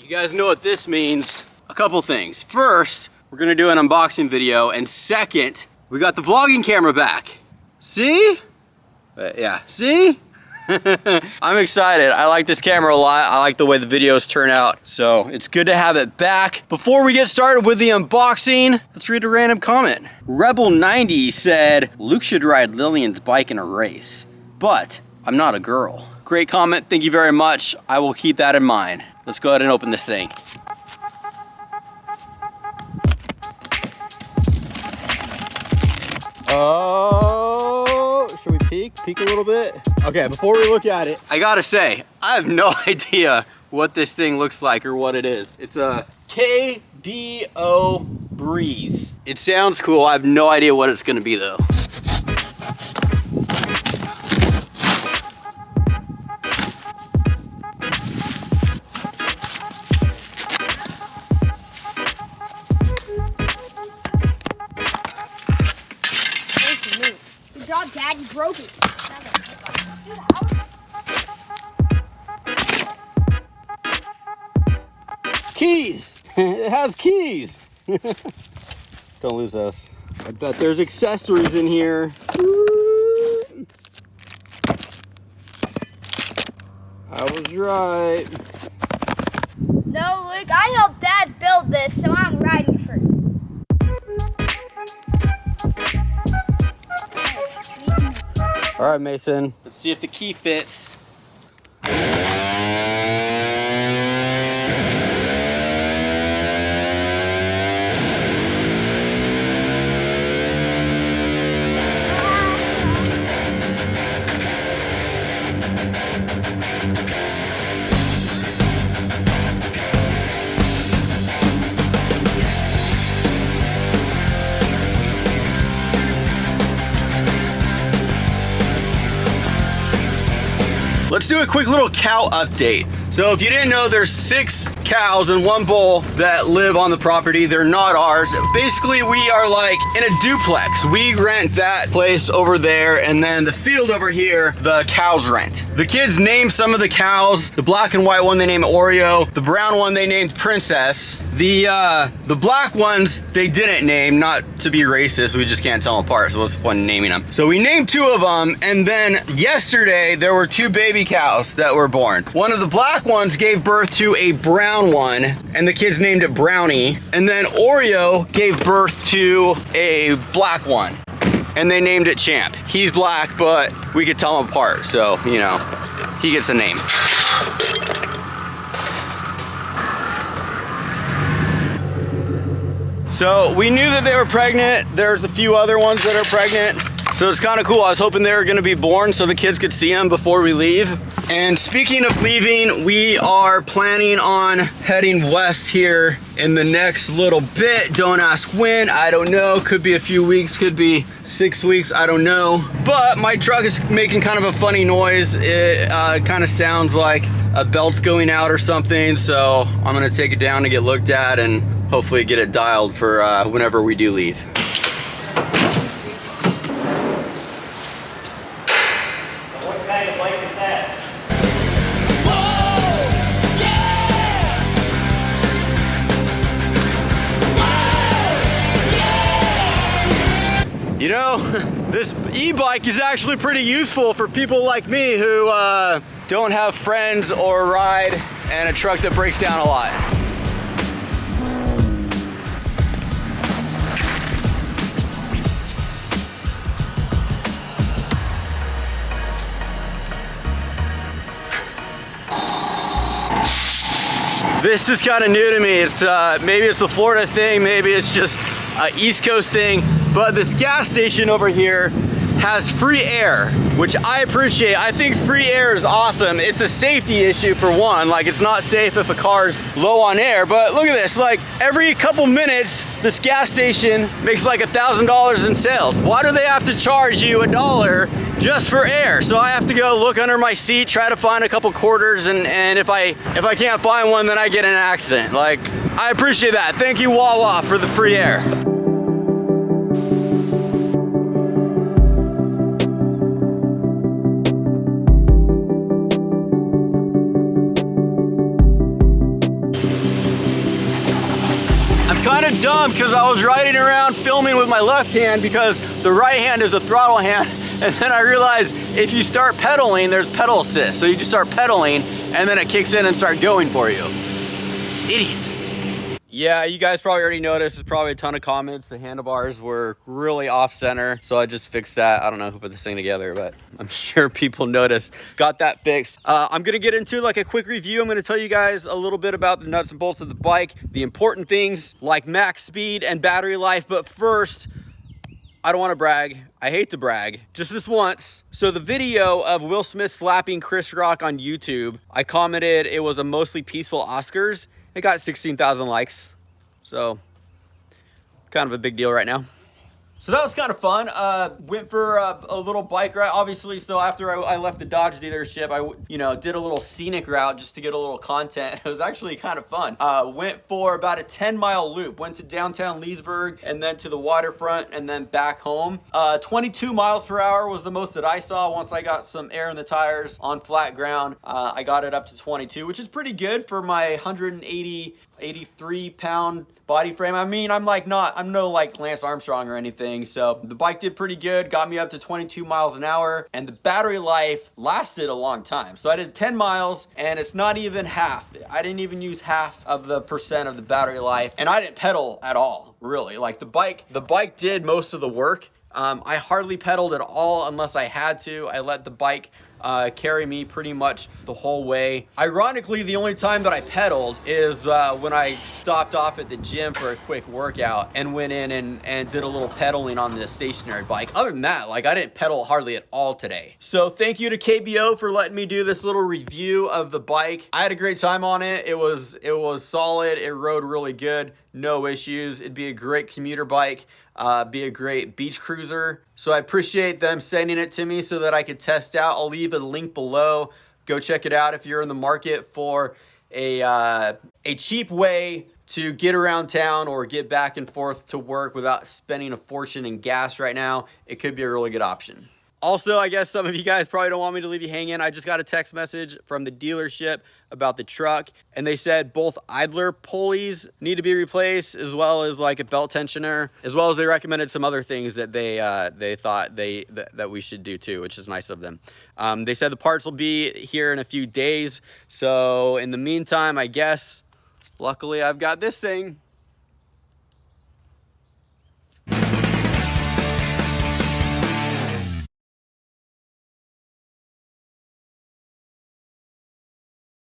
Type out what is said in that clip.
You guys know what this means. A couple things. First, we're gonna do an unboxing video, and second, we got the vlogging camera back. See? Yeah, see? I'm excited. I like this camera a lot. I like the way the videos turn out. So it's good to have it back. Before we get started with the unboxing, let's read a random comment. Rebel90 said, Luke should ride Lillian's bike in a race, but I'm not a girl. Great comment. Thank you very much. I will keep that in mind. Let's go ahead and open this thing. Oh, should we peek a little bit? Okay, before we look at it, I gotta say, I have no idea what this thing looks like or what it is. It's a KBO Breeze. It sounds cool. I have no idea what it's gonna be though. Good job, Dad. You broke it. Keys! It has keys! Don't lose those. I bet there's accessories in here. I was right. No, Luke, I helped Dad build this, so I'm riding it first. All right, Mason. Let's see if the key fits. Let's do a quick little cow update. So if you didn't know, there's 6 cows and 1 bull that live on the property. They're not ours. Basically, we are like in a duplex. We rent that place over there, and then the field over here, the cows rent. The kids named some of the cows. The black and white one, they named Oreo. The brown one, they named Princess. The black ones, they didn't name, not to be racist. We just can't tell them apart, so what's the point in naming them? So we named 2 of them, and then yesterday, there were 2 baby cows that were born. One of the black ones gave birth to a brown one, and the kids named it Brownie. And then Oreo gave birth to a black one, and they named it Champ. He's black, but we could tell them apart, so, you know, he gets a name. So we knew that they were pregnant. There's a few other ones that are pregnant. So it's kind of cool. I was hoping they were gonna be born so the kids could see them before we leave. And speaking of leaving, we are planning on heading west here in the next little bit. Don't ask when, I don't know. Could be a few weeks, could be 6 weeks, I don't know. But my truck is making kind of a funny noise. It kind of sounds like a belt's going out or something. So I'm gonna take it down to get looked at and hopefully get it dialed for whenever we do leave. You know, this e-bike is actually pretty useful for people like me who don't have friends or ride and a truck that breaks down a lot. This is kind of new to me. It's maybe it's a Florida thing, maybe it's just an East Coast thing, but this gas station over here has free air, which I appreciate. I think free air is awesome. It's a safety issue for one, like it's not safe if a car's low on air, but look at this, like every couple minutes, this gas station makes like $1,000 in sales. Why do they have to charge you $1 just for air? So I have to go look under my seat, try to find a couple quarters, and if I can't find one, then I get in an accident. Like, I appreciate that. Thank you, Wawa, for the free air. dumb because I was riding around filming with my left hand because the right hand is the throttle hand. And then I realized if you start pedaling, there's pedal assist. So you just start pedaling and then it kicks in and start going for you. Idiot. Yeah, you guys probably already noticed, there's probably a ton of comments. The handlebars were really off center, so I just fixed that. I don't know who put this thing together, but I'm sure people noticed. Got that fixed. I'm gonna get into like a quick review. I'm gonna tell you guys a little bit about the nuts and bolts of the bike, the important things like max speed and battery life. But first, I don't want to brag. I hate to brag. Just this once. So the video of Will Smith slapping Chris Rock on YouTube, I commented it was a mostly peaceful Oscars. It got 16,000 likes. So kind of a big deal right now. So that was kind of fun. Went for a little bike ride, obviously. So after I left the Dodge dealership, I did a little scenic route just to get a little content. It was actually kind of fun. Went for about a 10-mile loop. Went to downtown Leesburg and then to the waterfront and then back home. 22 miles per hour was the most that I saw. Once I got some air in the tires on flat ground, I got it up to 22, which is pretty good for my 83-pound body frame. I mean, I'm no like Lance Armstrong or anything. So the bike did pretty good, got me up to 22 miles an hour, and the battery life lasted a long time. So I did 10 miles and it's not even half. I didn't even use half of the percent of the battery life, and I didn't pedal at all, really. Like the bike did most of the work. I hardly pedaled at all unless I had to. I let the bike carry me pretty much the whole way. Ironically, the only time that I pedaled is when I stopped off at the gym for a quick workout and went in and did a little pedaling on the stationary bike. Other than that, like I didn't pedal hardly at all today. So thank you to KBO for letting me do this little review of the bike. I had a great time on it. It was solid. It rode really good. No issues. It'd be a great commuter bike. Be a great beach cruiser. So I appreciate them sending it to me so that I could test out. I'll leave a link below. Go check it out if you're in the market for a cheap way to get around town or get back and forth to work without spending a fortune in gas right now. It could be a really good option. Also, I guess some of you guys probably don't want me to leave you hanging. I just got a text message from the dealership about the truck, and they said both idler pulleys need to be replaced, as well as like a belt tensioner, as well as they recommended some other things that they thought that we should do too, which is nice of them. They said the parts will be here in a few days. So in the meantime, I guess, luckily I've got this thing.